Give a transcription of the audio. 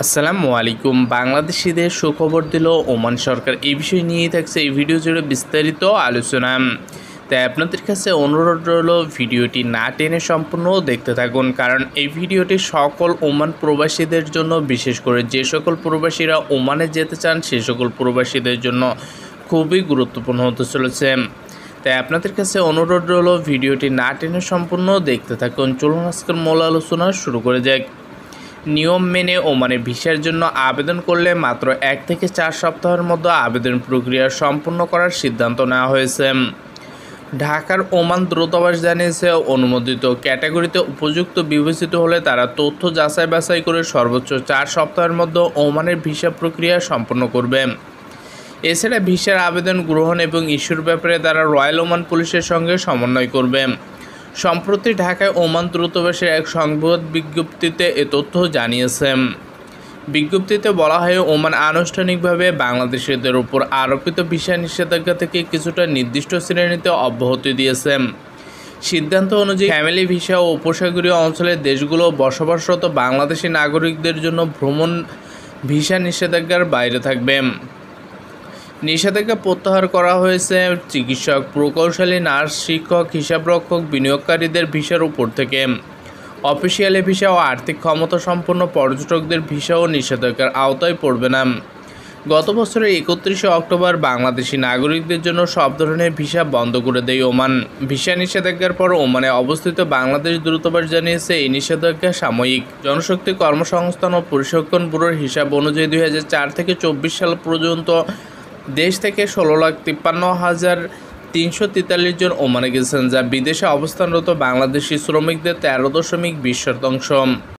আসসালামু আলাইকুম। বাংলাদেশিদের সুখবর দিল ওমান সরকার। এই বিষয় নিয়েই থাকছে এই ভিডিও জুড়ে বিস্তারিত আলোচনা। তাই আপনাদের কাছে অনুরোধ রইল ভিডিওটি না টেনে সম্পূর্ণ দেখতে থাকুন, কারণ এই ভিডিওটি সকল ওমান প্রবাসীদের জন্য, বিশেষ করে যে সকল প্রবাসীরা ওমানে যেতে চান সে সকল প্রবাসীদের জন্য খুবই গুরুত্বপূর্ণ হতে চলেছে। তাই আপনাদের কাছে অনুরোধ রইল ভিডিওটি না টেনে সম্পূর্ণ দেখতে থাকুন। চলুন আজকের মূল আলোচনা শুরু করে যাক। নিয়ম মেনে ওমানে ভিসার জন্য আবেদন করলে মাত্র 1 থেকে 4 সপ্তাহের মধ্যে আবেদন প্রক্রিয়া সম্পূর্ণ করার সিদ্ধান্ত নেওয়া হয়েছে। ঢাকার ওমান দূতাবাস জানিয়েছে, অনুমোদিত ক্যাটাগরিতে উপযুক্ত বিবেচিত হলে তারা তথ্য যাচাই বাছাই করে সর্বোচ্চ 4 সপ্তাহের মধ্যে ওমানের ভিসা প্রক্রিয়া সম্পন্ন করবে। এছাড়া ভিসার আবেদন গ্রহণ এবং ইস্যুর ব্যাপারে তারা রয়্যাল ওমান পুলিশের সঙ্গে সমন্বয় করবে। সম্প্রতি ঢাকায় ওমান দূতাবাসের এক সংবাদ বিজ্ঞপ্তিতে এ তথ্য জানিয়েছে। বিজ্ঞপ্তিতে বলা হয়, ওমান আনুষ্ঠানিকভাবে বাংলাদেশিদের উপর আরোপিত ভিসা নিষেধাজ্ঞা থেকে কিছুটা নির্দিষ্ট শ্রেণীতে অব্যাহতি দিয়েছে। সিদ্ধান্ত অনুযায়ী ফ্যামিলি ভিসা ও উপসাগরীয় অঞ্চলের দেশগুলো বসবাসরত বাংলাদেশি নাগরিকদের জন্য ভ্রমণ ভিসা নিষেধাজ্ঞার বাইরে থাকবে। নিষেধাজ্ঞা প্রত্যাহার করা হয়েছে চিকিৎসক, প্রকৌশলী, নার্স, শিক্ষক, হিসাবরক্ষক, বিনিয়োগকারীদের ভিসার উপর থেকে। অফিসিয়ালি ভিসা ও আর্থিক ক্ষমতা সম্পন্ন পর্যটকদের ভিসাও নিষেধাজ্ঞার আওতায় পড়বে না। গত বছরের 31শে অক্টোবর বাংলাদেশি নাগরিকদের জন্য সব ধরনের ভিসা বন্ধ করে দেয় ওমান। ভিসা নিষেধাজ্ঞার পর ওমানে অবস্থিত বাংলাদেশ দূতাবাস জানিয়েছে, এই নিষেধাজ্ঞা সাময়িক। জনশক্তি কর্মসংস্থান ও প্রশিক্ষণ ব্যুরোর হিসাব অনুযায়ী 2004 থেকে 24 সাল পর্যন্ত দেশ থেকে 16,53,343 জন ওমানে গেছেন, যা বিদেশে অবস্থানরত বাংলাদেশি শ্রমিকদের 13.20%।